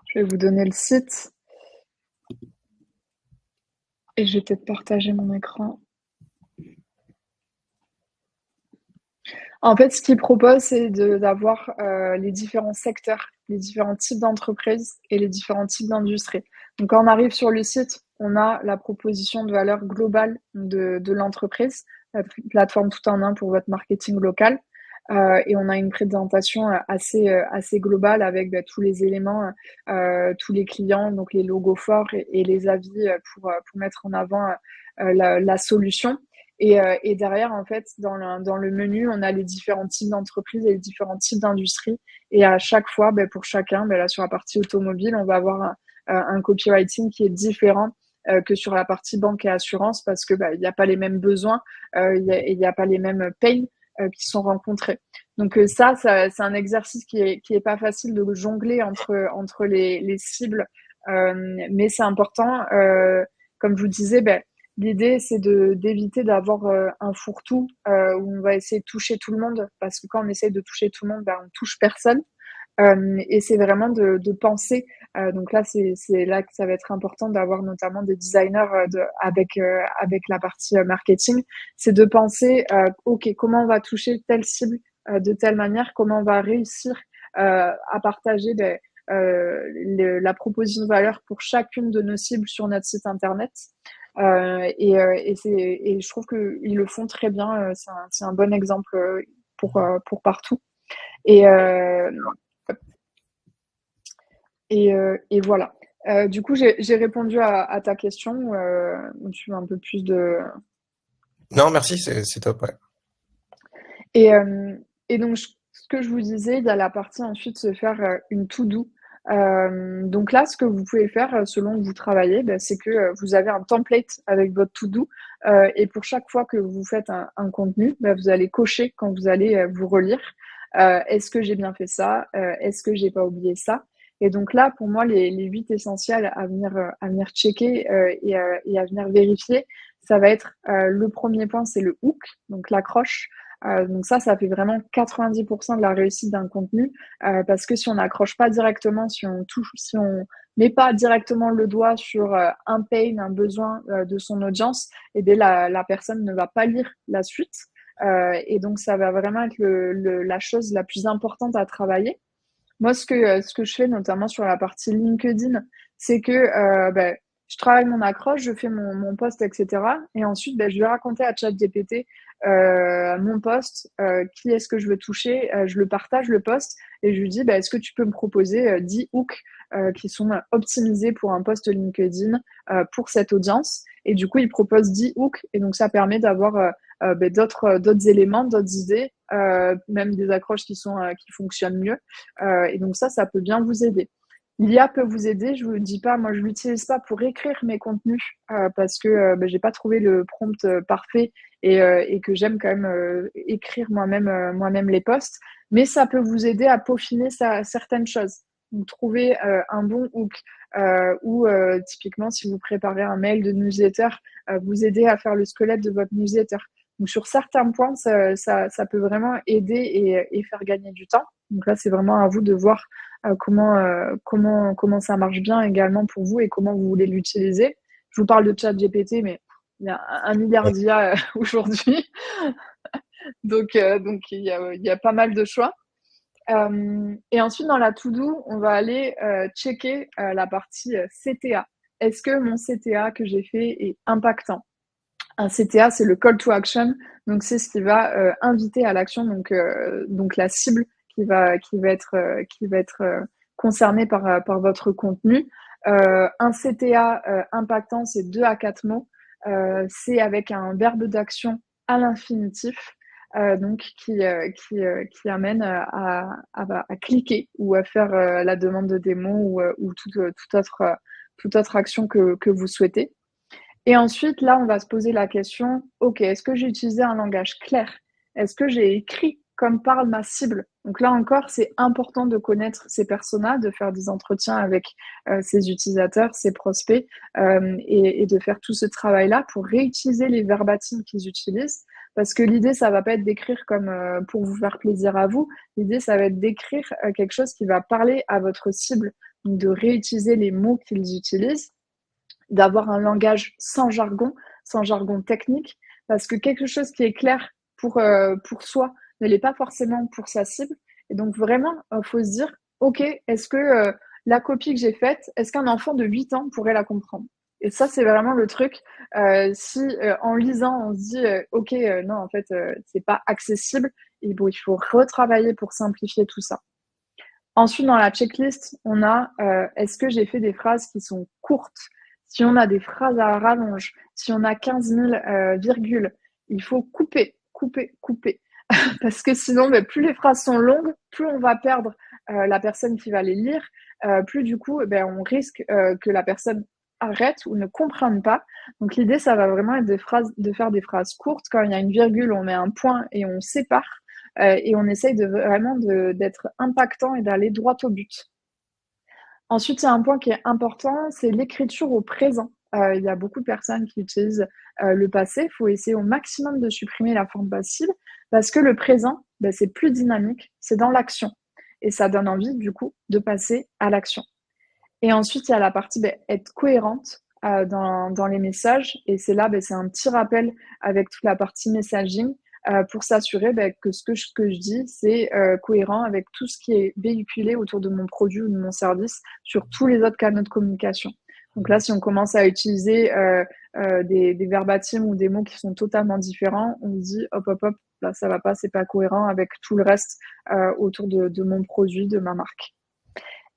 S2: je vais vous donner le site et je vais peut-être partager mon écran. En fait, ce qu'ils proposent, c'est d'avoir les différents secteurs, les différents types d'entreprises et les différents types d'industries. Donc, quand on arrive sur le site, on a la proposition de valeur globale de l'entreprise, la plateforme tout en un pour votre marketing local. Et on a une présentation assez globale avec tous les éléments, tous les clients, donc les logos forts et les avis pour mettre en avant la solution. Et derrière, en fait, dans le menu, on a les différents types d'entreprises et les différents types d'industries. Et à chaque fois, pour chacun, là, sur la partie automobile, on va avoir un copywriting qui est différent que sur la partie banque et assurance parce que il n'y a pas les mêmes besoins, il y a pas les mêmes pains qui sont rencontrés. Donc ça, c'est un exercice qui est pas facile de jongler entre les cibles, mais c'est important. Comme je vous disais, l'idée, c'est d'éviter d'avoir un fourre-tout où on va essayer de toucher tout le monde, parce que quand on essaie de toucher tout le monde, on touche personne. Et c'est vraiment de penser. Donc là, c'est là que ça va être important d'avoir notamment des designers avec la partie marketing. C'est de penser, OK, comment on va toucher telle cible de telle manière, comment on va réussir à partager la proposition de valeur pour chacune de nos cibles sur notre site internet. Et je trouve qu'ils le font très bien. C'est un bon exemple pour partout. Et, euh, et voilà. Du coup, j'ai répondu à ta question où tu veux un peu plus de.
S1: Non, merci, c'est top, ouais.
S2: Et, et donc, ce que je vous disais, il y a la partie ensuite se faire une to-do. Donc là, ce que vous pouvez faire selon que vous travaillez, c'est que vous avez un template avec votre to-do. Et pour chaque fois que vous faites un contenu, vous allez cocher quand vous allez vous relire. Est-ce que j'ai bien fait ça? Est-ce que j'ai pas oublié ça? Et donc là, pour moi, les 8 essentiels à venir checker et à venir vérifier, ça va être le premier point, c'est le hook, donc l'accroche. Donc ça fait vraiment 90% de la réussite d'un contenu parce que si on n'accroche pas directement, si on met pas directement le doigt sur un pain, un besoin de son audience, et bien la personne ne va pas lire la suite. Et donc ça va vraiment être la chose la plus importante à travailler. Moi, ce que je fais notamment sur la partie LinkedIn, c'est que je travaille mon accroche, je fais mon post, etc. Et ensuite, je vais raconter à ChatGPT mon post, qui est-ce que je veux toucher, je le partage, le post, et je lui dis, est-ce que tu peux me proposer 10 hooks qui sont optimisés pour un post LinkedIn pour cette audience. Et du coup, il propose 10 hooks, et donc ça permet d'avoir d'autres éléments, d'autres idées, même des accroches qui fonctionnent mieux. Et donc ça peut bien vous aider. L'IA peut vous aider, je vous le dis pas, moi je l'utilise pas pour écrire mes contenus parce que j'ai pas trouvé le prompt parfait et que j'aime quand même écrire moi-même les posts, mais ça peut vous aider à peaufiner certaines choses. Donc trouver un bon hook ou typiquement si vous préparez un mail de newsletter, vous aider à faire le squelette de votre newsletter. Donc sur certains points, ça peut vraiment aider et faire gagner du temps. Donc là, c'est vraiment à vous de voir comment ça marche bien également pour vous et comment vous voulez l'utiliser. Je vous parle de ChatGPT, mais il y a un milliard d'IA aujourd'hui. Donc il y a pas mal de choix. Et ensuite, dans la to-do, on va aller checker la partie CTA. Est-ce que mon CTA que j'ai fait est impactant? Un CTA, c'est le call to action, donc c'est ce qui va inviter à l'action, donc la cible qui va être concernée par votre contenu. Un CTA impactant, c'est 2 à 4 mots. C'est avec un verbe d'action à l'infinitif, donc qui amène à cliquer ou à faire la demande de démo ou toute autre action que vous souhaitez. Et ensuite, là, on va se poser la question, OK, est-ce que j'ai utilisé un langage clair? Est-ce que j'ai écrit comme parle ma cible? Donc là encore, c'est important de connaître ces personas, de faire des entretiens avec ses utilisateurs, ses prospects, et de faire tout ce travail-là pour réutiliser les verbatims qu'ils utilisent. Parce que l'idée, ça va pas être d'écrire comme pour vous faire plaisir à vous. L'idée, ça va être d'écrire quelque chose qui va parler à votre cible, donc de réutiliser les mots qu'ils utilisent, d'avoir un langage sans jargon technique, parce que quelque chose qui est clair pour soi ne l'est pas forcément pour sa cible. Et donc vraiment, faut se dire, ok, est-ce que la copie que j'ai faite, est-ce qu'un enfant de 8 ans pourrait la comprendre? Et ça, c'est vraiment le truc. Si en lisant, on se dit, ok, non, en fait, c'est pas accessible, et bon, il faut retravailler pour simplifier tout ça. Ensuite, dans la checklist, on a est-ce que j'ai fait des phrases qui sont courtes? Si on a des phrases à rallonge, si on a 15 000 virgules, il faut couper, couper, couper. Parce que sinon, plus les phrases sont longues, plus on va perdre la personne qui va les lire, plus du coup, on risque que la personne arrête ou ne comprenne pas. Donc l'idée, ça va vraiment être de faire des phrases courtes. Quand il y a une virgule, on met un point et on sépare. Et on essaye vraiment d'être impactant et d'aller droit au but. Ensuite, il y a un point qui est important, c'est l'écriture au présent. Il y a beaucoup de personnes qui utilisent le passé. Il faut essayer au maximum de supprimer la forme passive parce que le présent, c'est plus dynamique, c'est dans l'action. Et ça donne envie, du coup, de passer à l'action. Et ensuite, il y a la partie être cohérente dans les messages. Et c'est là, c'est un petit rappel avec toute la partie messaging pour s'assurer que ce que je dis, c'est cohérent avec tout ce qui est véhiculé autour de mon produit ou de mon service sur tous les autres canaux de communication. Donc là, si on commence à utiliser des verbatims ou des mots qui sont totalement différents, on se dit hop, hop, hop, là, ça va pas, c'est pas cohérent avec tout le reste autour de mon produit, de ma marque.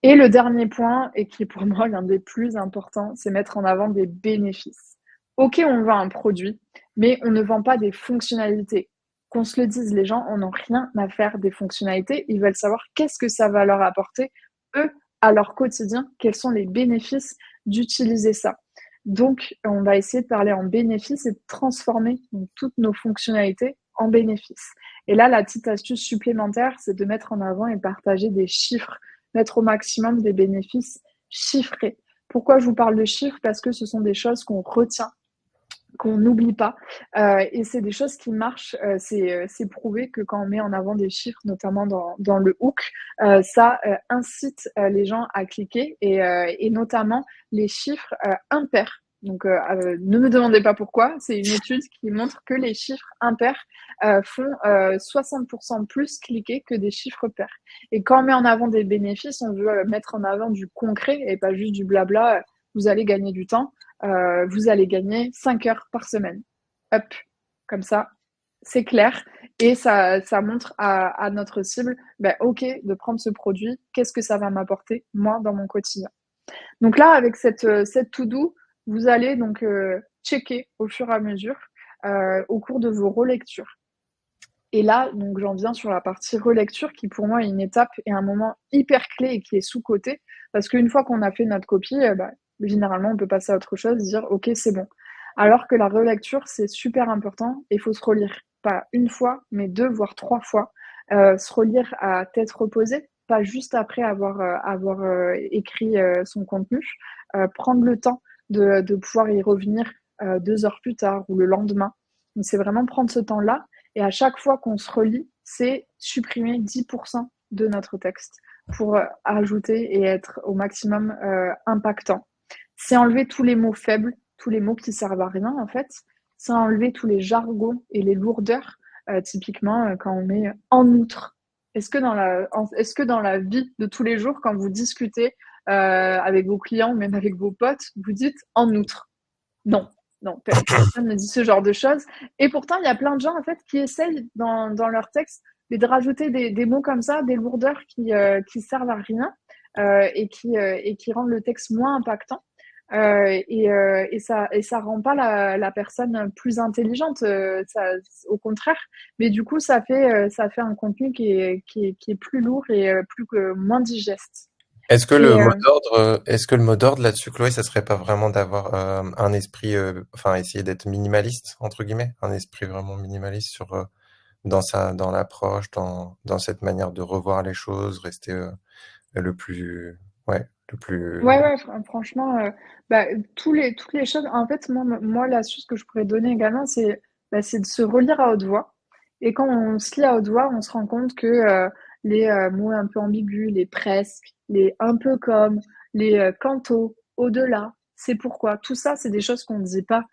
S2: Et le dernier point, et qui est pour moi l'un des plus importants, c'est mettre en avant des bénéfices. Ok, on vend un produit, mais on ne vend pas des fonctionnalités. Qu'on se le dise, les gens en ont rien à faire des fonctionnalités. Ils veulent savoir qu'est-ce que ça va leur apporter, eux, à leur quotidien, quels sont les bénéfices d'utiliser ça. Donc, on va essayer de parler en bénéfices et de transformer toutes nos fonctionnalités en bénéfices. Et là, la petite astuce supplémentaire, c'est de mettre en avant et partager des chiffres, mettre au maximum des bénéfices chiffrés. Pourquoi je vous parle de chiffres? Parce que ce sont des choses qu'on retient, qu'on n'oublie pas. Et c'est des choses qui marchent. C'est prouvé que quand on met en avant des chiffres, notamment dans le hook, ça incite les gens à cliquer et notamment les chiffres impairs. Donc, ne me demandez pas pourquoi. C'est une étude qui montre que les chiffres impairs font 60% plus cliquer que des chiffres pairs. Et quand on met en avant des bénéfices, on veut mettre en avant du concret et pas juste du blabla. Vous allez gagner du temps. Vous allez gagner 5 heures par semaine. Hop, comme ça, c'est clair. Et ça montre à notre cible, ok, de prendre ce produit, qu'est-ce que ça va m'apporter, moi, dans mon quotidien. Donc là, avec cette to-do, vous allez donc checker au fur et à mesure au cours de vos relectures. Et là, donc j'en viens sur la partie relecture qui pour moi est une étape et un moment hyper clé et qui est sous-coté. Parce qu'une fois qu'on a fait notre copie, généralement on peut passer à autre chose, dire ok c'est bon. Alors que la relecture c'est super important et il faut se relire. Pas une fois, mais 2 voire 3 fois. Se relire à tête reposée, pas juste après avoir écrit son contenu. Prendre le temps de pouvoir y revenir 2 heures plus tard ou le lendemain. Donc c'est vraiment prendre ce temps-là. Et à chaque fois qu'on se relit, c'est supprimer 10% de notre texte pour ajouter et être au maximum impactant. C'est enlever tous les mots faibles, tous les mots qui servent à rien en fait. C'est enlever tous les jargons et les lourdeurs. Typiquement, quand on met en outre. Est-ce que dans la vie de tous les jours, quand vous discutez avec vos clients, même avec vos potes, vous dites en outre? Non. Non, personne ne dit ce genre de choses. Et pourtant, il y a plein de gens en fait qui essayent dans leur texte de rajouter des mots comme ça, des lourdeurs qui servent à rien et qui rendent le texte moins impactant. Et ça rend pas la personne plus intelligente, au contraire. Mais du coup, ça fait un contenu qui est plus lourd et moins digeste. Et
S1: Est-ce que le mot d'ordre là-dessus, Chloé, ça serait pas vraiment d'avoir un esprit, enfin essayer d'être minimaliste entre guillemets, un esprit vraiment minimaliste sur dans l'approche, dans cette manière de revoir les choses, rester le plus, ouais, le plus.
S2: ouais, ouais, franchement, bah, toutes les choses. En fait, moi, l'astuce que je pourrais donner également, c'est de se relire à haute voix. Et quand on se lit à haute voix, on se rend compte que les mots un peu ambigus, les presque, les un peu comme, les quanto, au-delà, c'est pourquoi. Tout ça, c'est des choses qu'on ne dit pas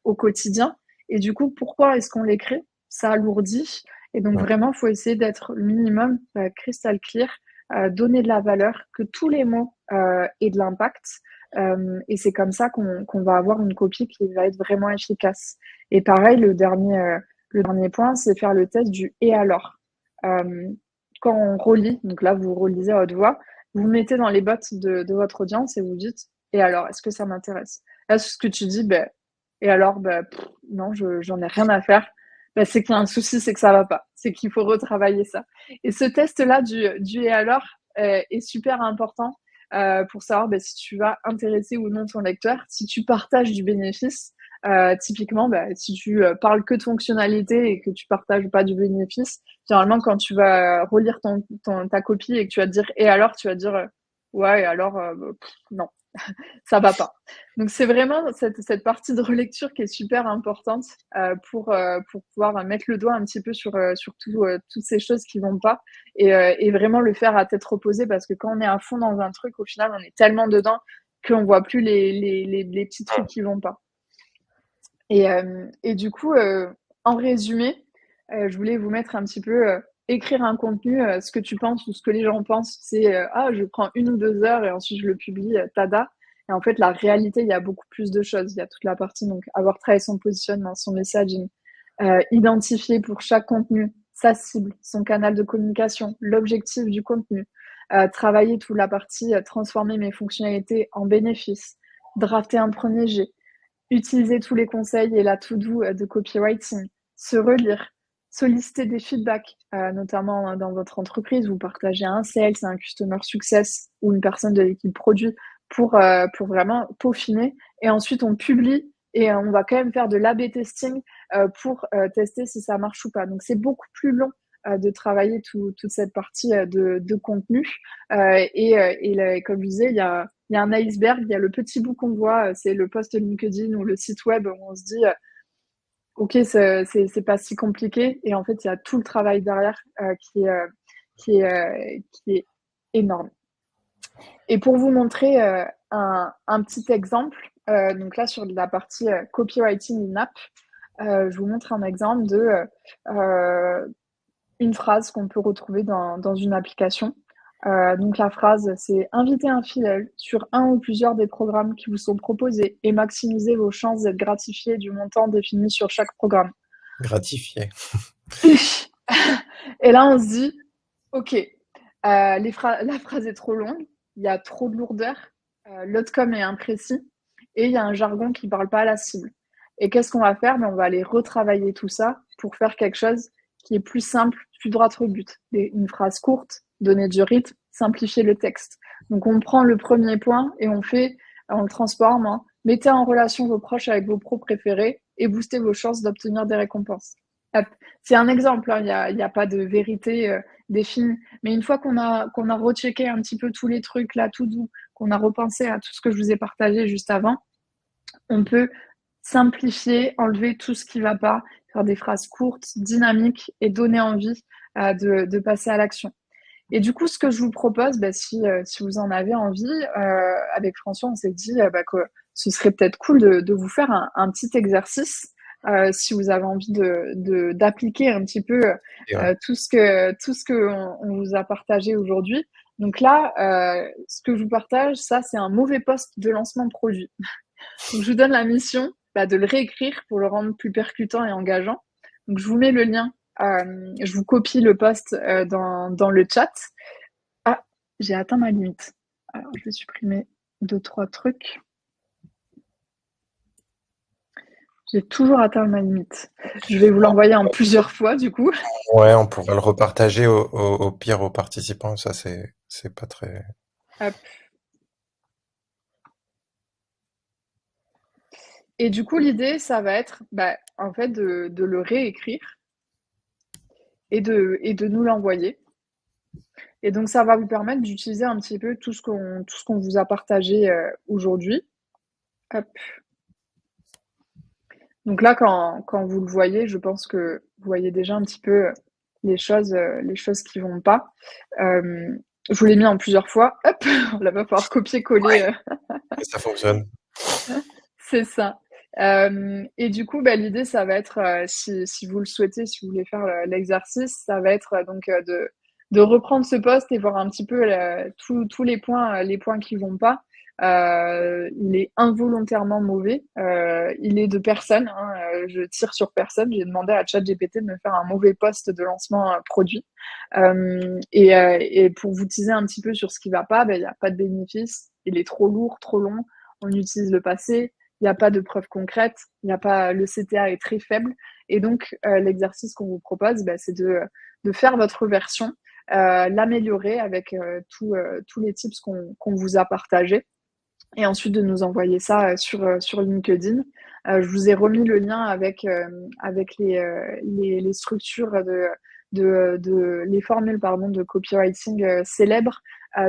S2: au quotidien. Et du coup, pourquoi est-ce qu'on l'écrit? Ça alourdit. Et donc,
S1: Ouais.
S2: vraiment, il faut essayer d'être le minimum crystal clear, donner de la valeur, que tous les mots aient de l'impact. Et c'est comme ça qu'on va avoir une copie qui va être vraiment efficace. Et pareil, le dernier point, c'est faire le test du et alors. Euh, Quand on relit, donc là, vous relisez à haute voix, vous mettez dans les bottes de votre audience et vous dites et alors, est-ce que ça m'intéresse? Là, ce que tu dis, ben, et alors, ben, non, j'en ai rien à faire. Ben, c'est qu'il y a un souci, c'est que ça va pas. C'est qu'il faut retravailler ça. Et ce test-là du et alors est super important pour savoir ben, si tu vas intéresser ou non ton lecteur. Si tu partages du bénéfice, typiquement, ben, si tu parles que de fonctionnalité et que tu partages pas du bénéfice, généralement, quand tu vas relire ta copie et que tu vas te dire et alors, tu vas dire ouais, et alors, non, ça va pas. Donc c'est vraiment cette partie de relecture qui est super importante pour pouvoir mettre le doigt un petit peu sur toutes ces choses qui vont pas et vraiment le faire à tête reposée parce que quand on est à fond dans un truc, au final, on est tellement dedans qu'on voit plus les petits trucs qui vont pas. Et du coup, en résumé, je voulais vous mettre un petit peu écrire un contenu, ce que tu penses ou ce que les gens pensent, c'est ah, je prends 1 ou 2 heures et ensuite je le publie, tada. Et en fait, la réalité, il y a beaucoup plus de choses. Il y a toute la partie, donc, avoir travaillé son positionnement, son messaging, identifier pour chaque contenu sa cible, son canal de communication, l'objectif du contenu, travailler toute la partie, transformer mes fonctionnalités en bénéfices, drafter un premier jet, utiliser tous les conseils et la to-do de copywriting, se relire, solliciter des feedbacks, notamment dans votre entreprise, vous partagez un sales, un customer success ou une personne de l'équipe produit pour vraiment peaufiner. Et ensuite, on publie et on va quand même faire de l'A/B testing pour tester si ça marche ou pas. Donc, c'est beaucoup plus long de travailler toute cette partie de contenu. Comme je disais, il y a un iceberg, il y a le petit bout qu'on voit, c'est le post LinkedIn ou le site web où on se dit ok, c'est pas si compliqué. Et en fait, il y a tout le travail derrière qui est énorme. Et pour vous montrer un petit exemple, donc là sur la partie copywriting in-app, je vous montre un exemple de une phrase qu'on peut retrouver dans une application. Donc la phrase, c'est inviter un filleul sur un ou plusieurs des programmes qui vous sont proposés et maximiser vos chances d'être gratifié du montant défini sur chaque programme.
S1: Gratifié.
S2: Et là, on se dit, ok, la phrase est trop longue, il y a trop de lourdeur, l'outcome est imprécis et il y a un jargon qui ne parle pas à la cible. Et qu'est-ce qu'on va faire? On va aller retravailler tout ça pour faire quelque chose qui est plus simple, plus droit au but. Une phrase courte, donner du rythme, simplifier le texte. Donc on prend le premier point et on le transforme en mettez en relation vos proches avec vos pros préférés et boostez vos chances d'obtenir des récompenses. C'est un exemple, hein, il y a pas de vérité définie. Mais une fois qu'on a rechecké un petit peu tous les trucs là, tout doux, qu'on a repensé à tout ce que je vous ai partagé juste avant, on peut simplifier, enlever tout ce qui ne va pas, faire des phrases courtes, dynamiques et donner envie de passer à l'action. Et du coup, ce que je vous propose, si vous en avez envie, avec François, on s'est dit que ce serait peut-être cool de vous faire un petit exercice si vous avez envie d'appliquer un petit peu tout ce que on vous a partagé aujourd'hui. Donc là, ce que je vous partage, ça, c'est un mauvais post de lancement de produit. Donc, je vous donne la mission de le réécrire pour le rendre plus percutant et engageant. Donc, je vous mets le lien. Je vous copie le post dans le chat. Ah, j'ai atteint ma limite. Alors, je vais supprimer 2-3 trucs. J'ai toujours atteint ma limite. Je vais vous l'envoyer en plusieurs fois, du coup.
S1: Ouais, on pourrait le repartager au pire aux participants. Ça, c'est pas très.
S2: Hop. Et du coup, l'idée, ça va être, en fait, de le réécrire et de nous l'envoyer. Et donc, ça va vous permettre d'utiliser un petit peu tout ce qu'on vous a partagé aujourd'hui. Hop. Donc là, quand vous le voyez, je pense que vous voyez déjà un petit peu les choses qui vont pas. Je vous l'ai mis en plusieurs fois. Hop, on va pas pouvoir copier-coller.
S1: Ça fonctionne.
S2: C'est ça. Et du coup, l'idée, ça va être, si vous le souhaitez, si vous voulez faire l'exercice, ça va être donc de reprendre ce poste et voir un petit peu tous les points qui vont pas. Il est involontairement mauvais. Il est de personne. Hein, je tire sur personne. J'ai demandé à ChatGPT de me faire un mauvais post de lancement produit. Et pour vous teaser un petit peu sur ce qui va pas, il n'y a pas de bénéfice. Il est trop lourd, trop long. On utilise le passé. Il n'y a pas de preuves concrètes, il y a pas, le CTA est très faible. Et donc, l'exercice qu'on vous propose, c'est de faire votre version, l'améliorer avec tous les tips qu'on vous a partagés. Et ensuite de nous envoyer ça sur LinkedIn. Je vous ai remis le lien avec les structures les formules pardon, de copywriting célèbres.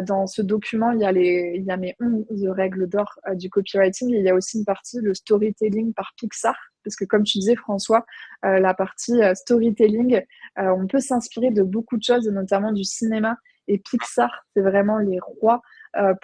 S2: Dans ce document, il y a mes 11 règles d'or du copywriting et il y a aussi une partie, le storytelling par Pixar. Parce que comme tu disais, François, la partie storytelling, on peut s'inspirer de beaucoup de choses, notamment du cinéma. Et Pixar, c'est vraiment les rois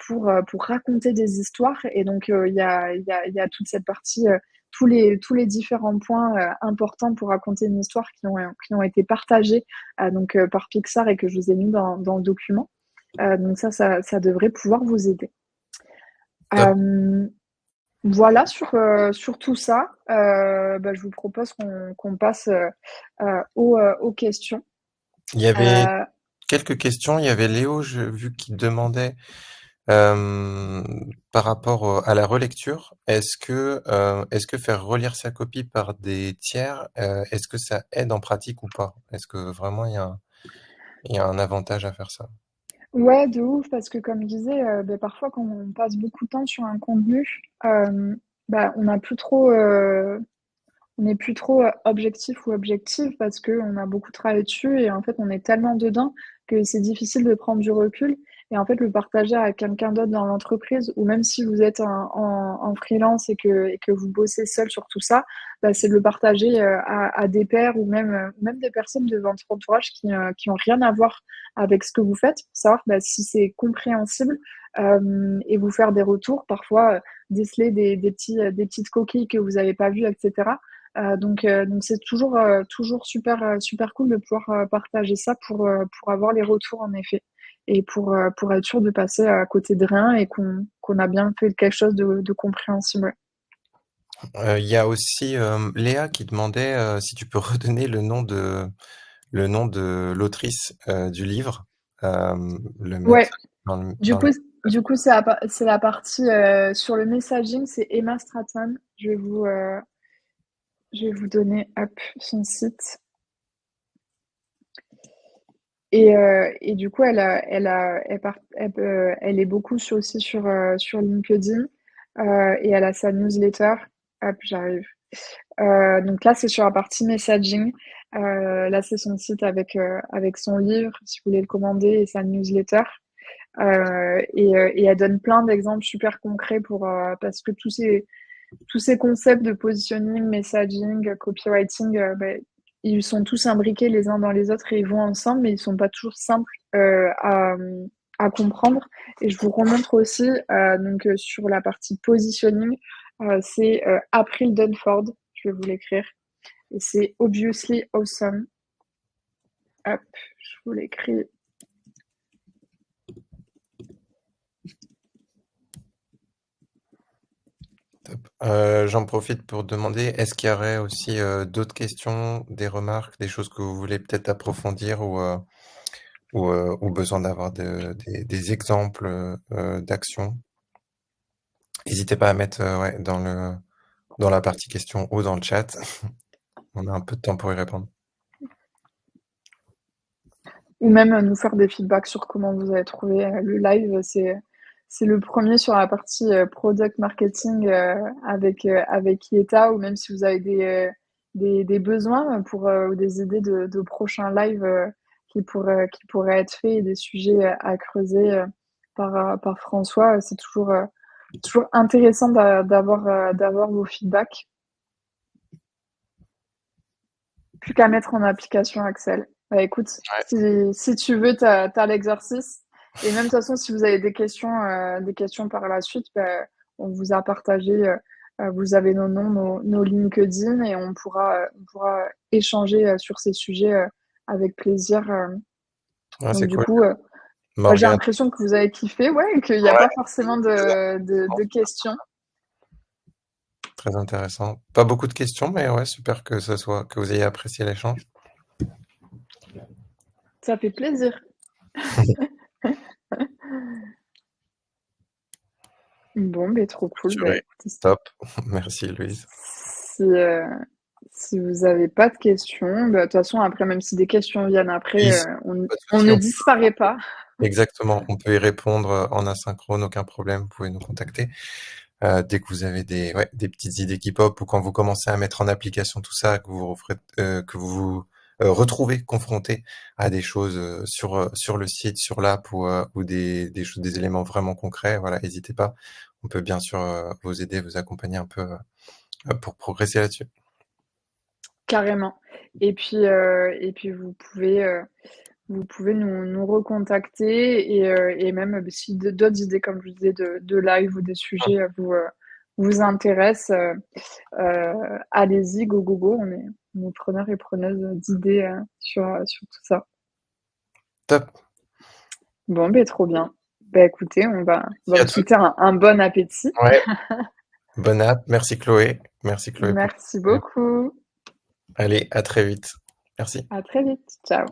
S2: pour raconter des histoires. Et donc, il y a toute cette partie, tous les différents points importants pour raconter une histoire qui ont été partagés par Pixar et que je vous ai mis dans le document. Donc ça devrait pouvoir vous aider.
S1: Top.
S2: Voilà sur tout ça. Je vous propose qu'on passe aux questions.
S1: Il y avait
S2: Euh,
S1: quelques questions. Il y avait Léo, j'ai vu, qui demandait par rapport à la relecture. Est-ce que faire relire sa copie par des tiers, est-ce que ça aide en pratique ou pas? Est-ce que vraiment il y a un avantage à faire ça?
S2: Ouais, de ouf, parce que comme je disais, parfois quand on passe beaucoup de temps sur un contenu, on n'a plus trop, on n'est plus trop objectif ou objective parce qu'on a beaucoup travaillé dessus et en fait on est tellement dedans que c'est difficile de prendre du recul. Et en fait, le partager à quelqu'un d'autre dans l'entreprise ou même si vous êtes en freelance et que vous bossez seul sur tout ça, c'est de le partager à des pairs ou même des personnes de votre entourage qui ont rien à voir avec ce que vous faites pour savoir si c'est compréhensible et vous faire des retours, parfois déceler des petites coquilles que vous n'avez pas vues, etc. Donc c'est toujours super cool de pouvoir partager ça pour avoir les retours en effet et pour être sûr de passer à côté de rien et qu'on a bien fait quelque chose de compréhensible.
S1: Il y a aussi Léa qui demandait si tu peux redonner le nom de l'autrice du livre, le
S2: Ouais,
S1: mettre dans le,
S2: du
S1: dans
S2: coup,
S1: le...
S2: c'est la partie sur le messaging, c'est Emma Stratton. Je vais vous donner hop, son site. Et du coup, elle est beaucoup sur LinkedIn et elle a sa newsletter. Hop, j'arrive. Donc là, c'est sur la partie messaging. Là, c'est son site avec son livre, si vous voulez le commander, et sa newsletter. Et elle donne plein d'exemples super concrets parce que tous ces concepts de positioning, messaging, copywriting, ils sont tous imbriqués les uns dans les autres et ils vont ensemble, mais ils sont pas toujours simples à comprendre. Et je vous remontre aussi sur la partie positioning, c'est April Dunford, je vais vous l'écrire, et c'est Obviously Awesome. Hop, je vous l'écris.
S1: Top. J'en profite pour demander, est-ce qu'il y aurait aussi, d'autres questions, des remarques, des choses que vous voulez peut-être approfondir ou besoin d'avoir des exemples, d'actions? N'hésitez pas à mettre, ouais, dans la partie questions ou dans le chat. On a un peu de temps pour y répondre.
S2: Ou même, nous faire des feedbacks sur comment vous avez trouvé, le live. C'est le premier sur la partie, product marketing, avec Yeta, ou même si vous avez des besoins pour, ou des idées de prochains lives, qui pourraient être faits, et des sujets, à creuser, par François. C'est toujours intéressant d'avoir vos feedbacks. Plus qu'à mettre en application, Axel. Bah, écoute,
S1: Ouais.
S2: si tu veux, t'as l'exercice. Et même de toute façon, si vous avez des questions par la suite, bah, on vous a partagé, vous avez nos noms, nos LinkedIn, et on pourra échanger, sur ces sujets, avec plaisir.
S1: Ouais,
S2: Donc
S1: c'est
S2: du
S1: cool.
S2: coup, moi, j'ai
S1: Morgane,
S2: l'impression que vous avez kiffé, ouais, et qu'il n'y a
S1: ouais,
S2: pas forcément de questions.
S1: très intéressant. Pas beaucoup de questions, mais ouais, super que vous ayez apprécié l'échange.
S2: Ça fait plaisir. Bon, ben trop cool. Bah,
S1: Purée.
S2: écoutez,
S1: Top. Merci Louise.
S2: Si, si vous avez pas de questions, bah, de toute façon, après, même si des questions viennent après,
S1: Oui,
S2: on
S1: pas de
S2: on
S1: souci,
S2: ne disparaît pas.
S1: exactement, on peut y répondre, en asynchrone, aucun problème, vous pouvez nous contacter. Dès que vous avez des petites idées qui pop ou quand vous commencez à mettre en application tout ça, que vous vous, retrouvez confronté à des choses, sur le site, sur l'app ou des choses, des éléments vraiment concrets, voilà, hésitez pas. On peut bien sûr, vous aider, vous accompagner un peu, pour progresser là-dessus.
S2: Carrément. Et puis vous pouvez nous recontacter, et même, si d'autres idées, comme je vous disais, de live ou des
S1: Mmh.
S2: sujets, vous intéressent, allez-y, go, go, go. On est preneurs et preneuses d'idées, sur tout ça.
S1: Top.
S2: Bon, ben trop bien. Bah, écoutez, on va
S1: Merci à
S2: vous
S1: toutes.
S2: souhaiter un bon appétit.
S1: Ouais, bonne app. Merci Chloé. Merci Chloé pour
S2: Merci beaucoup.
S1: allez, à très vite. Merci.
S2: À très vite. Ciao.